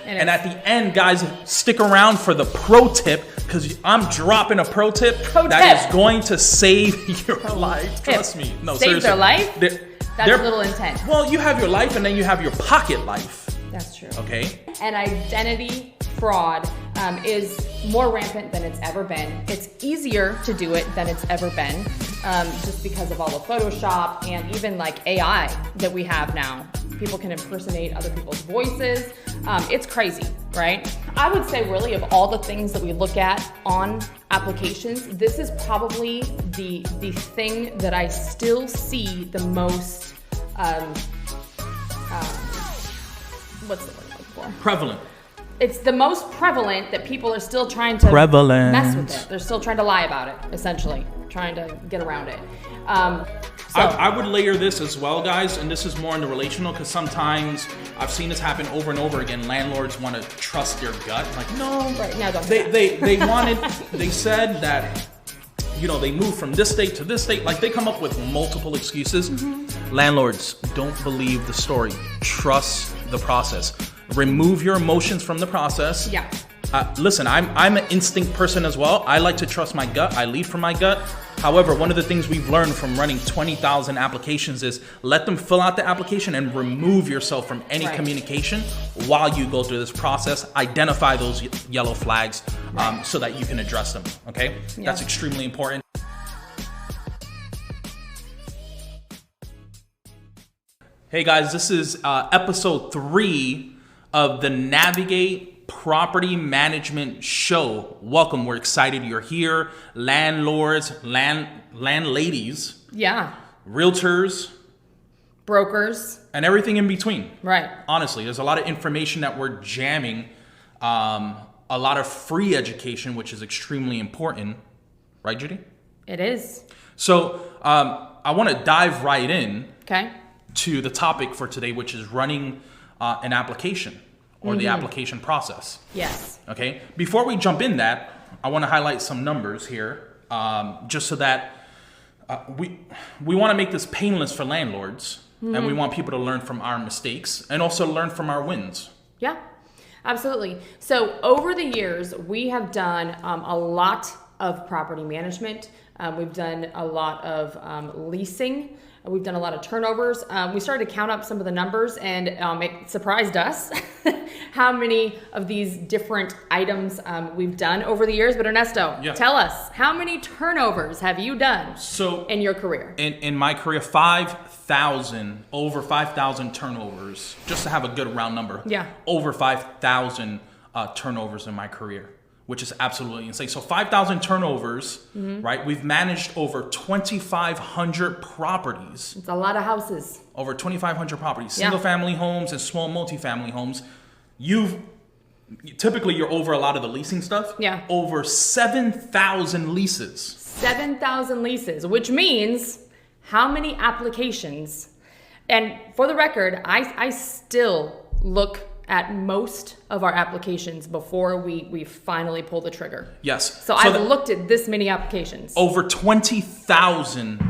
And at the end, guys, stick around for the pro tip, because I'm dropping a pro tip that is going to save your life. Trust me. No, save seriously. Their life? That's a little intense. Well, you have your life and then you have your pocket life. That's true. Okay. And identity fraud is more rampant than it's ever been. It's easier to do it than it's ever been, just because of all the Photoshop and even like AI that we have now. People can impersonate other people's voices. It's crazy, right? I would say really of all the things that we look at on applications, this is probably the thing that I still see the most, what's the word I'm looking for? Prevalent. It's the most prevalent that people are still trying to mess with it. They're still trying to lie about it, essentially, trying to get around it. I would layer this as well, guys, and this is more in the relational, because sometimes I've seen this happen over and over again. Landlords want to trust their gut. Like, no, right, no, don't they said that, you know, they moved from this state to this state. Like, they come up with multiple excuses. Mm-hmm. Landlords, don't believe the story. Trust the process. Remove your emotions from the process. Yeah. Listen, I'm an instinct person as well. I like to trust my gut. I lead from my gut. However, one of the things we've learned from running 20,000 applications is let them fill out the application and remove yourself from any communication while you go through this process. Identify those yellow flags so that you can address them. Okay? Yeah. That's extremely important. Hey guys, this is episode 3 of the Navigate Property Management Show. Welcome. We're excited you're here. Landlords, landladies. Yeah. Realtors. Brokers. And everything in between. Right. Honestly, there's a lot of information that we're jamming. A lot of free education, which is extremely important. Right, Judy? It is. So I want to dive right in. Okay. To the topic for today, which is running an application or the application process. Yes. Okay. Before we jump in that, I want to highlight some numbers here, just so that we want to make this painless for landlords, and we want people to learn from our mistakes and also learn from our wins. Yeah, absolutely. So over the years, we have done a lot of property management. We've done a lot of leasing. We've done a lot of turnovers. We started to count up some of the numbers, and it surprised us how many of these different items we've done over the years. But Ernesto, tell us, how many turnovers have you done in your career? In my career, over 5,000 turnovers, just to have a good round number. Yeah. Over 5,000 turnovers in my career, which is absolutely insane. So 5,000 turnovers, right? We've managed over 2,500 properties. It's a lot of houses. Over 2,500 properties, single family homes and small multifamily homes. Typically you're over a lot of the leasing stuff. Yeah. Over 7,000 leases. 7,000 leases, which means how many applications? And for the record, I still look at most of our applications before we finally pull the trigger. Yes. So I've looked at this many applications. Over 20,000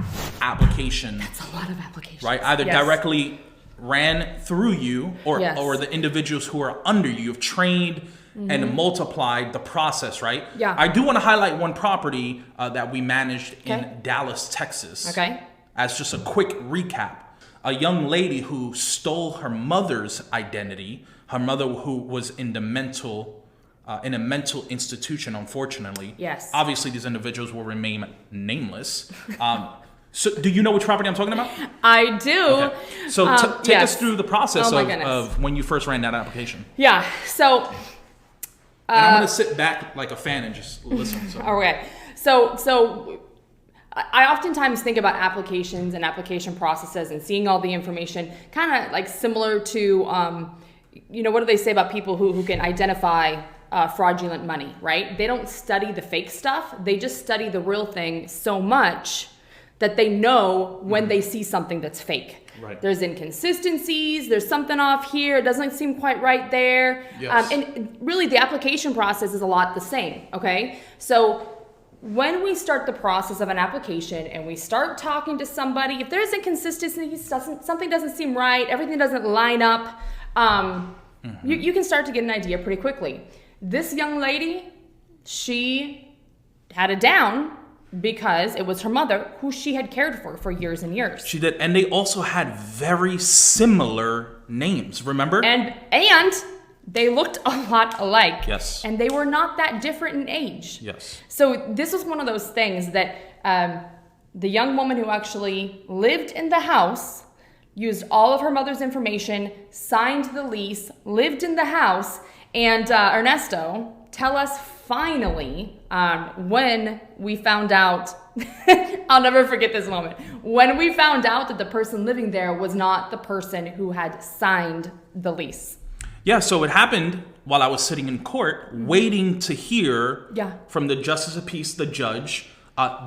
applications. That's a lot of applications. Right? Either directly ran through you or the individuals who are under you have trained and multiplied the process, right? Yeah. I do want to highlight one property that we managed in Dallas, Texas. Okay. As just a quick recap. A young lady who stole her mother's identity. Her mother, who was in a mental institution, unfortunately. Yes. Obviously, these individuals will remain nameless. So, do you know which property I'm talking about? I do. Okay. So, take us through the process of when you first ran that application. Yeah. So. And I'm going to sit back like a fan and just listen. So. Okay. So. I oftentimes think about applications and application processes and seeing all the information kind of like similar to, what do they say about people who can identify fraudulent money, right? They don't study the fake stuff. They just study the real thing so much that they know when they see something that's fake. Right. There's inconsistencies. There's something off here. It doesn't seem quite right there. Yes. And really the application process is a lot the same, okay? So when we start the process of an application and we start talking to somebody, if there's inconsistencies, something doesn't seem right, everything doesn't line up, You can start to get an idea pretty quickly. This young lady, she had it down because it was her mother who she had cared for years and years. She did. And they also had very similar names, remember? And they looked a lot alike. Yes. And they were not that different in age. Yes. So this was one of those things that the young woman who actually lived in the house used all of her mother's information, signed the lease, lived in the house, and Ernesto, tell us finally when we found out, I'll never forget this moment, when we found out that the person living there was not the person who had signed the lease. Yeah, so it happened while I was sitting in court, waiting to hear from the Justice of Peace, the judge,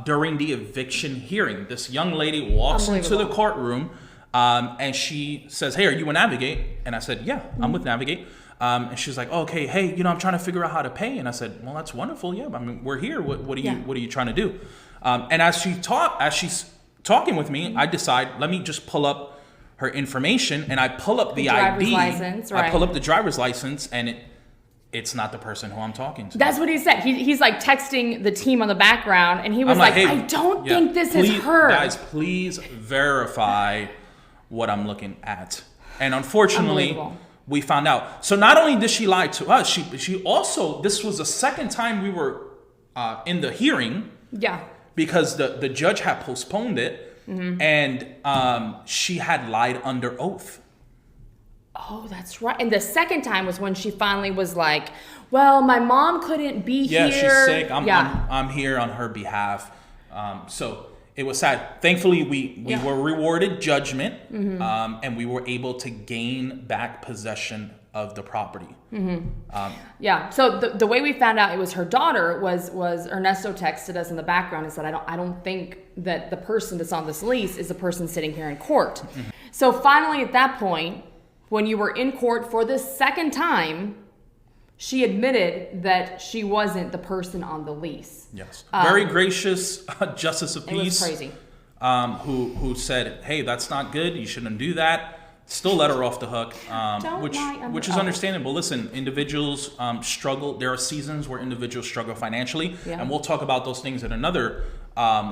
during the eviction hearing. This young lady walks into the courtroom, and she says, "Hey, are you with Navigate?" And I said, "Yeah, I'm with Navigate." And she's like, "Okay, hey, I'm trying to figure out how to pay." And I said, "Well, that's wonderful. Yeah, I mean, we're here. What are you trying to do?" And as she's talking with me, I decide, let me just pull up her information, and I pull up the ID. License, right. I pull up the driver's license, and it's not the person who I'm talking to. That's what he said. He's like texting the team on the background, and he was like, "Hey, I don't think this is her. Guys, please verify what I'm looking at." And unfortunately, we found out. So not only did she lie to us, she also, this was the second time we were in the hearing. Yeah. Because the judge had postponed it, and she had lied under oath. Oh, that's right. And the second time was when she finally was like, "Well, my mom couldn't be here. Yeah, she's sick. I'm here on her behalf." So it was sad. Thankfully, we were rewarded judgment, and we were able to gain back possession of the property. So the way we found out it was her daughter was Ernesto texted us in the background and said, I don't think that the person that's on this lease is the person sitting here in court. So finally at that point, when you were in court for the second time, she admitted that she wasn't the person on the lease. Yes. Very gracious Justice of Peace. It was crazy. Who said, "Hey, that's not good. You shouldn't do that." Still let her off the hook, which is understandable. Listen, individuals struggle. There are seasons where individuals struggle financially, and we'll talk about those things in another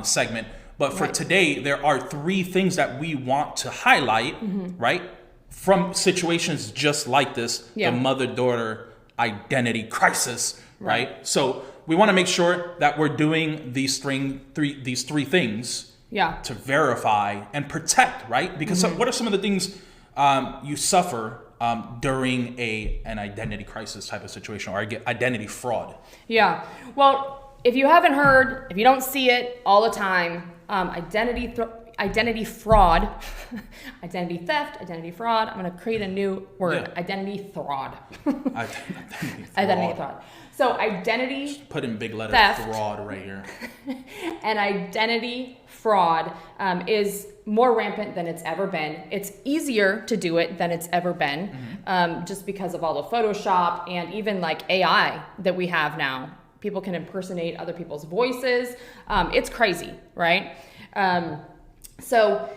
segment. But for today, there are 3 things that we want to highlight, right? From situations just like this, the mother-daughter identity crisis, right? So we want to make sure that we're doing these three things to verify and protect, right? Because what are some of the things you suffer during an identity crisis type of situation, or identity fraud? Yeah. Well, if you haven't heard, if you don't see it all the time, identity fraud, identity theft, identity fraud. I'm going to create a new word. Identity fraud. Identity fraud. So identity. Just put in big letters theft, fraud right here. And identity fraud is more rampant than it's ever been. It's easier to do it than it's ever been, just because of all the Photoshop and even like AI that we have now. People can impersonate other people's voices. It's crazy, right? So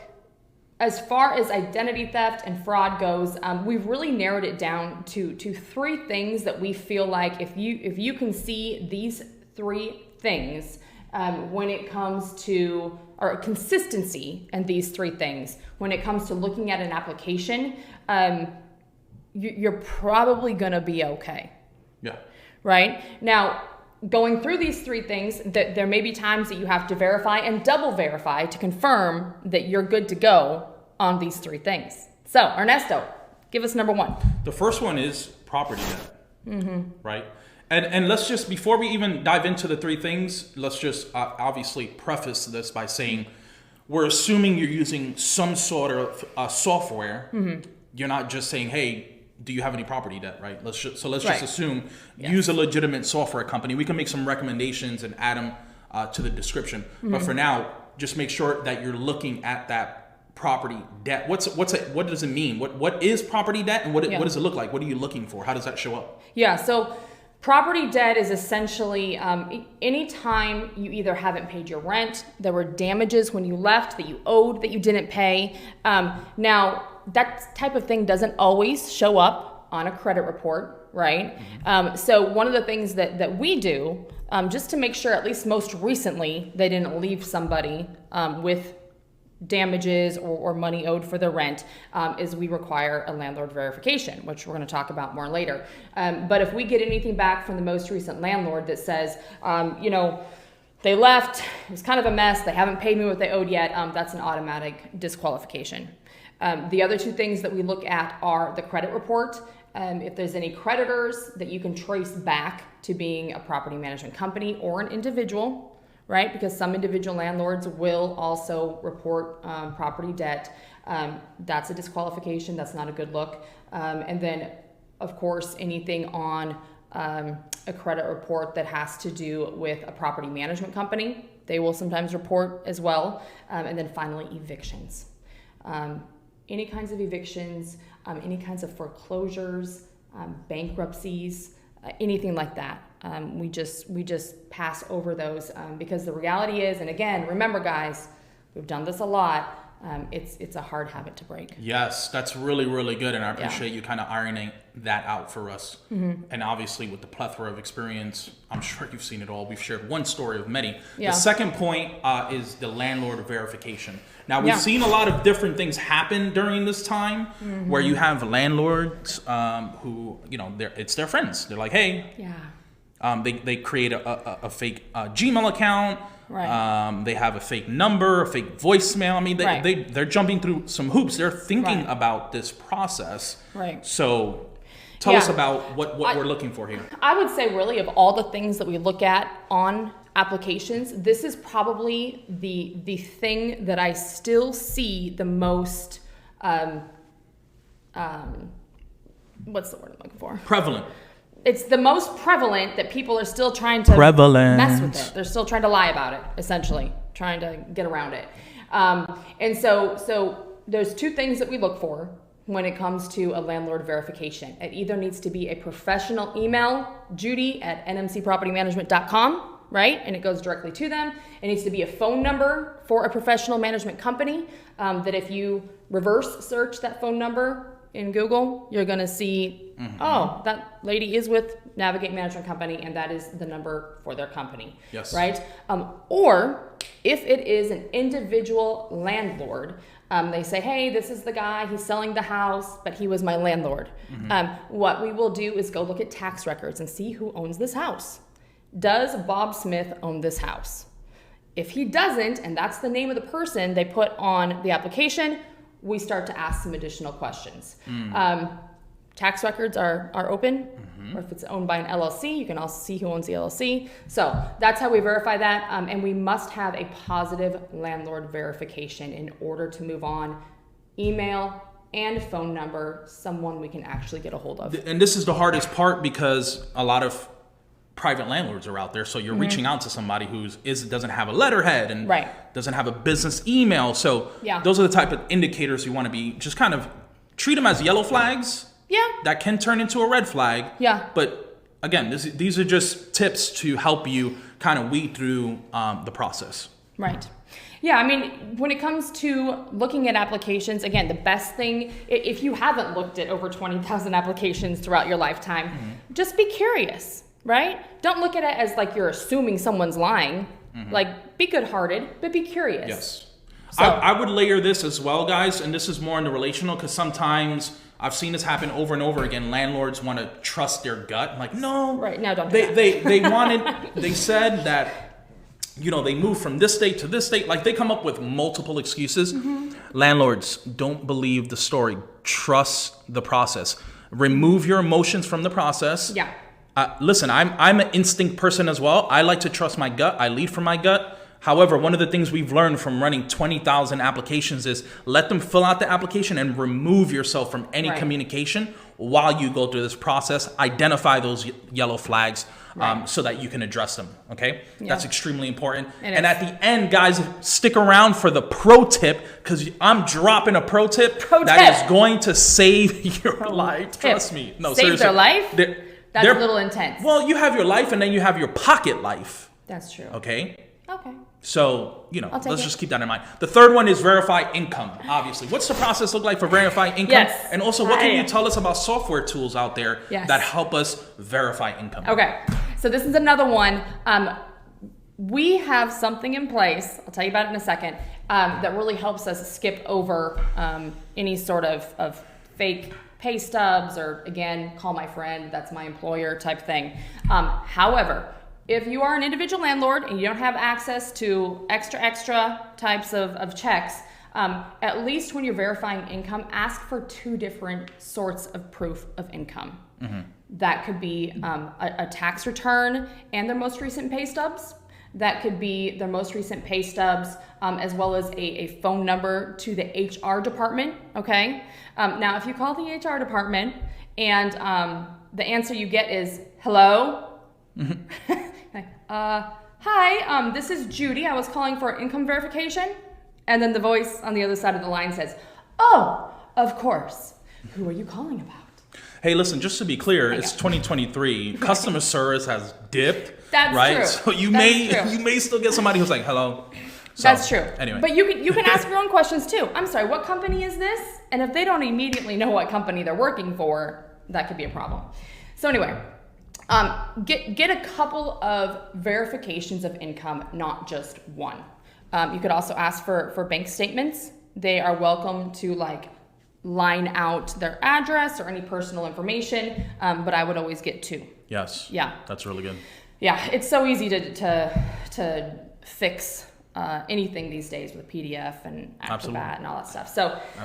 as far as identity theft and fraud goes, we've really narrowed it down to 3 things that we feel like if you can see these 3 things when it comes to, or consistency in these 3 things, when it comes to looking at an application, you're probably gonna be okay. Yeah. Right? Now, going through these 3 things, that there may be times that you have to verify and double verify to confirm that you're good to go on these 3 things. So, Ernesto, give us number 1. The first one is property debt, right? And let's just, before we even dive into the 3 things, let's just obviously preface this by saying, we're assuming you're using some sort of software. You're not just saying, "Hey, do you have any property debt?" Right? Let's just assume use a legitimate software company. We can make some recommendations and add them to the description. But for now, just make sure that you're looking at that property debt. What does it mean? What is property debt, and what does it look like? What are you looking for? How does that show up? Yeah. So property debt is essentially any time you either haven't paid your rent, there were damages when you left that you owed that you didn't pay. Now, that type of thing doesn't always show up on a credit report, right? So one of the things that we do, just to make sure, at least most recently, they didn't leave somebody with damages or money owed for the rent, is we require a landlord verification, which we're going to talk about more later. But if we get anything back from the most recent landlord that says, they left, it was kind of a mess, they haven't paid me what they owed yet, that's an automatic disqualification. The other two things that we look at are the credit report. If there's any creditors that you can trace back to being a property management company or an individual, right? Because some individual landlords will also report property debt. That's a disqualification. That's not a good look. And then, of course, anything on a credit report that has to do with a property management company, they will sometimes report as well. And then finally, evictions. Any kinds of evictions, any kinds of foreclosures, bankruptcies, anything like that. We just pass over those because the reality is, and again, remember guys, we've done this a lot. It's a hard habit to break. Yes, that's really, really good. And I appreciate you kind of ironing that out for us. And obviously with the plethora of experience, I'm sure you've seen it all. We've shared one story of many. The second point is the landlord verification. Now we've seen a lot of different things happen during this time where you have landlords who, it's their friends. They're like, hey, they create a fake Gmail account. Right. They have a fake number, a fake voicemail. I mean, they're jumping through some hoops. They're thinking about this process. Right. So tell us about what we're looking for here. I would say really of all the things that we look at on applications, this is probably the thing that I still see the most, what's the word I'm looking for? Prevalent. It's the most prevalent that people are still trying to mess with it. They're still trying to lie about it, essentially, trying to get around it. And so there's two things that we look for when it comes to a landlord verification. It either needs to be a professional email, judy@nmcpropertymanagement.com, right? And it goes directly to them. It needs to be a phone number for a professional management company that if you reverse search that phone number in Google, you're going to see, oh, that lady is with Navigate Management Company, and that is the number for their company. Yes. Right? Or if it is an individual landlord, they say, hey, this is the guy, he's selling the house, but he was my landlord. What we will do is go look at tax records and see who owns this house. Does Bob Smith own this house? If he doesn't, and that's the name of the person they put on the application, we start to ask some additional questions. Tax records are open, or if it's owned by an LLC, you can also see who owns the LLC. So that's how we verify that, and we must have a positive landlord verification in order to move on. Email and phone number, someone we can actually get a hold of. And this is the hardest part because a lot of private landlords are out there, so you're reaching out to somebody who doesn't have a letterhead and doesn't have a business email. So those are the type of indicators you want to be just kind of treat them as yellow flags. That can turn into a red flag. But again, these are just tips to help you kind of weed through the process. Right. Yeah, I mean, when it comes to looking at applications, again, the best thing, if you haven't looked at over 20,000 applications throughout your lifetime, just be curious. Right? Don't look at it as like you're assuming someone's lying. Like, be good-hearted, but be curious. Yes. So, I would layer this as well, guys, and this is more in the relational because sometimes I've seen this happen over and over again. Landlords want to trust their gut. I'm like, no. Right, now don't do that. They said that, they moved from this state to this state. Like, they come up with multiple excuses. Landlords, don't believe the story. Trust the process. Remove your emotions from the process. Yeah. Listen, I'm an instinct person as well. I like to trust my gut. I lead from my gut. However, one of the things we've learned from running 20,000 applications is let them fill out the application and remove yourself from any communication while you go through this process. Identify those yellow flags so that you can address them. Okay? Yeah. That's extremely important. And at the end, guys, stick around for the pro tip because I'm dropping a pro tip that is going to save your life. Trust me. No, save their life? That's a little intense. Well, you have your life and then you have your pocket life. That's true. Okay? Okay. So, I'll take let's it. just keep that in mind. The third one is verify income, obviously. What's the process look like for verifying income? Yes. And also, what can you tell us about software tools out there that help us verify income? Okay. So this is another one. We have something in place, I'll tell you about it in a second, that really helps us skip over any sort of fake pay stubs or, again, call my friend, that's my employer type thing. However, if you are an individual landlord and you don't have access to extra types of checks, at least when you're verifying income, ask for 2 different sorts of proof of income. Mm-hmm. That could be a tax return and their most recent pay stubs. That could be their most recent pay stubs, as well as a phone number to the HR department, okay? Now, if you call the HR department and the answer you get is, hello? Mm-hmm. Hi, this is Judy. I was calling for income verification. And then the voice on the other side of the line says, oh, of course. Who are you calling about? Hey, listen, just to be clear, it's 2023. Customer service has dipped. That's right? true. So you may still get somebody who's like, hello. So, that's true. Anyway. But you can ask your own questions too. I'm sorry, what company is this? And if they don't immediately know what company they're working for, that could be a problem. So anyway, get a couple of verifications of income, not just one. You could also ask for bank statements. They are welcome to line out their address or any personal information, but I would always get 2. Yes. Yeah. That's really good. Yeah, it's so easy to fix anything these days with PDF and Acrobat and all that stuff.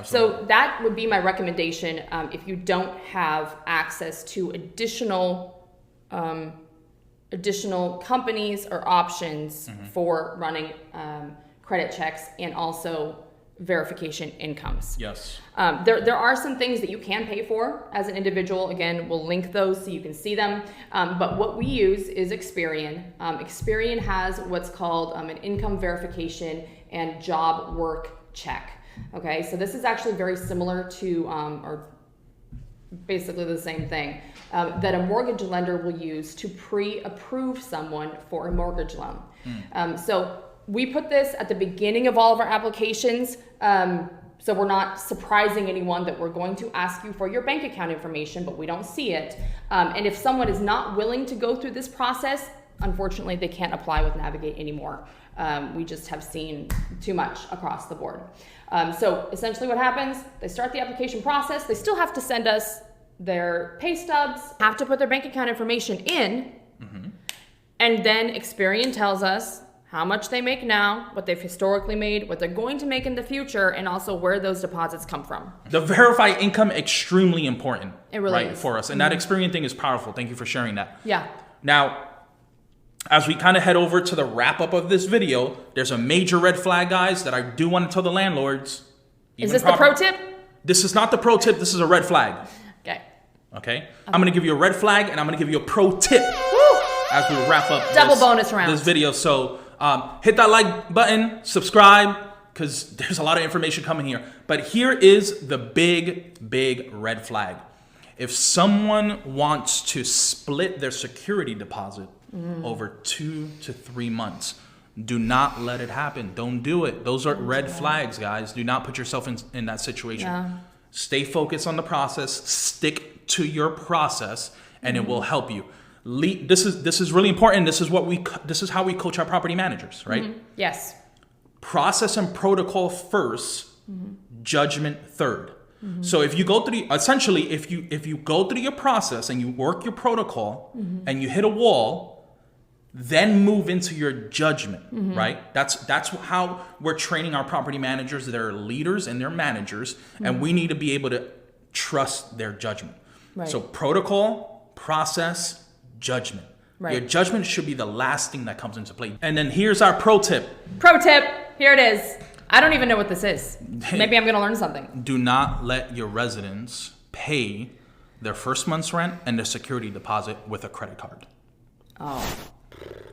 So that would be my recommendation if you don't have access to additional companies or options for running credit checks and also verification incomes. Yes. There are some things that you can pay for as an individual. Again, we'll link those so you can see them. But what we use is Experian. Experian has what's called an income verification and job work check. Okay, so this is actually very similar to, or basically the same thing, that a mortgage lender will use to pre-approve someone for a mortgage loan. So we put this at the beginning of all of our applications, so we're not surprising anyone that we're going to ask you for your bank account information, but we don't see it. And if someone is not willing to go through this process, unfortunately, they can't apply with Navigate anymore. We just have seen too much across the board. So essentially what happens, they start the application process, they still have to send us their pay stubs, have to put their bank account information in, and then Experian tells us how much they make now, what they've historically made, what they're going to make in the future, and also where those deposits come from. The verify income, extremely important. It really is. For us. And that Experian thing is powerful. Thank you for sharing that. Yeah. Now, as we kind of head over to the wrap up of this video, there's a major red flag, guys, that I do want to tell the landlords. Is this the pro tip? This is not the pro tip. This is a red flag. Okay. I'm going to give you a red flag and I'm going to give you a pro tip as we wrap up Double bonus round. This video. So hit that like button, subscribe, because there's a lot of information coming here. But here is the big red flag. If someone wants to split their security deposit over 2 to 3 months, do not let it happen. Don't do it. Those are red flags, guys. Do not put yourself in that situation. Yeah. Stay focused on the process. Stick to your process, and it will help you. This is really important. This is how we coach our property managers, right? Yes. Process and protocol first, judgment third. So if you go through if you go through your process and you work your protocol and you hit a wall, then move into your judgment, right? That's how we're training our property managers. They're leaders and they're managers, and we need to be able to trust their judgment. Right. So protocol, process, judgment. Right. Your judgment should be the last thing that comes into play. And then here's our pro tip. Pro tip, here it is. I don't even know what this is. Maybe I'm gonna learn something. Do not let your residents pay their first month's rent and their security deposit with a credit card. Oh.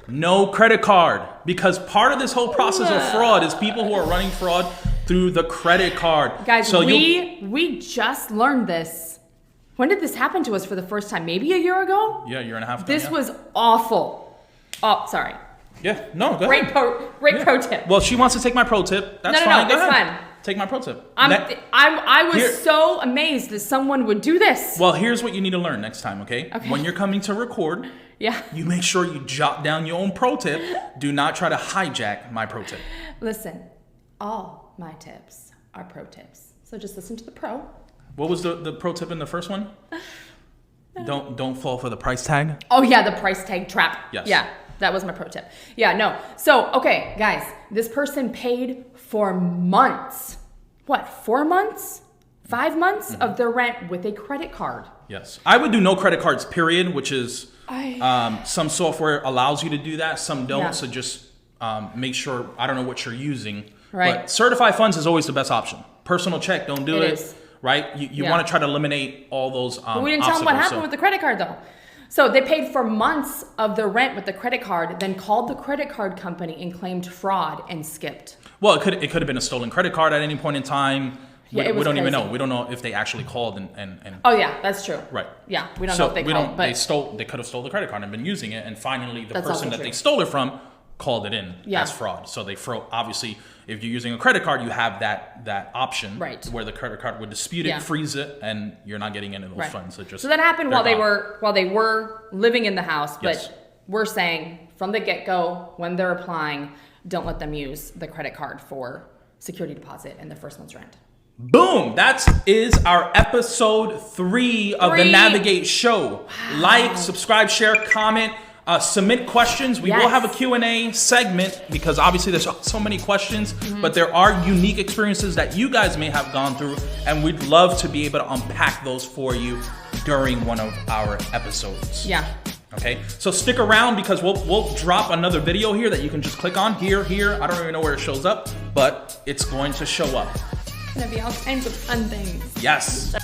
No credit card, because part of this whole process of fraud is people who are running fraud through the credit card. Guys, so we just learned this. When did this happen to us for the first time? Maybe a year ago? Yeah, a year and a half ago. This was awful. Oh, sorry. Yeah, no, go Great ahead. Great pro tip. Well, she wants to take my pro tip. That's fine. No, it's fine. Take my pro tip. I was so amazed that someone would do this. Well, here's what you need to learn next time, okay? When you're coming to record, you make sure you jot down your own pro tip. Do not try to hijack my pro tip. Listen, all my tips are pro tips. So just listen to the pro. What was the pro tip in the first one? Don't fall for the price tag. Oh yeah, the price tag trap. Yes. Yeah, that was my pro tip. Yeah, no. So, okay, guys, this person paid for months. What, 4 months? 5 months of their rent with a credit card. Yes. I would do no credit cards, period, which is some software allows you to do that. Some don't. Yeah. So just make sure, I don't know what you're using. Right. But certified funds is always the best option. Personal check, don't do it. Is. Right? You want to try to eliminate all those But we didn't tell them what happened with the credit card, though. So they paid for months of their rent with the credit card, then called the credit card company and claimed fraud and skipped. Well, it could have been a stolen credit card at any point in time. We don't even know. We don't know if they actually called and Oh yeah, that's true. Right. Yeah, we don't know if they called. But they could have stole the credit card and been using it, and finally the person that they stole it from called it in as fraud. So they obviously, if you're using a credit card, you have that option where the credit card would dispute it, freeze it, and you're not getting into those funds. So that happened while they were living in the house, but we're saying from the get-go when they're applying, don't let them use the credit card for security deposit and the first month's rent. Boom! That is our episode 3 of the Navigate Show. Wow. Like, subscribe, share, comment. Submit questions. We will have a Q&A segment because obviously there's so many questions, but there are unique experiences that you guys may have gone through, and we'd love to be able to unpack those for you during one of our episodes. Yeah. Okay, so stick around because we'll drop another video here that you can just click on here. I don't even know where it shows up, but it's going to show up. It's going to be all kinds of fun things. Yes.